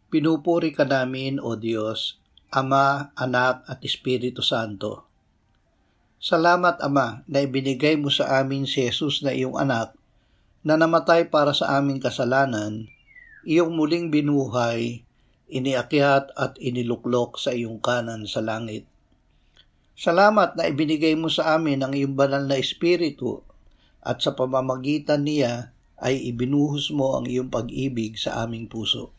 Pinupuri ka namin, O Diyos, Ama, Anak at Espiritu Santo. Salamat, Ama, na ibinigay mo sa amin si Jesus na iyong anak, na namatay para sa aming kasalanan, iyong muling binuhay, iniakyat at iniluklok sa iyong kanan sa langit. Salamat na ibinigay mo sa amin ang iyong banal na Espiritu, at sa pamamagitan niya ay ibinuhos mo ang iyong pag-ibig sa aming puso.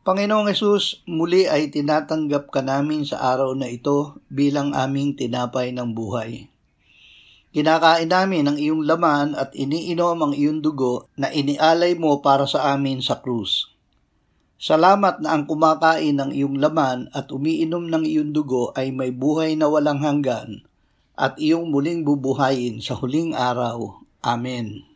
Panginoong Hesus, muli ay tinatanggap ka namin sa araw na ito bilang aming tinapay ng buhay. Kinakain namin ang iyong laman at iniinom ang iyong dugo na inialay mo para sa amin sa krus. Salamat na ang kumakain ng iyong laman at umiinom ng iyong dugo ay may buhay na walang hanggan at iyong muling bubuhayin sa huling araw. Amen.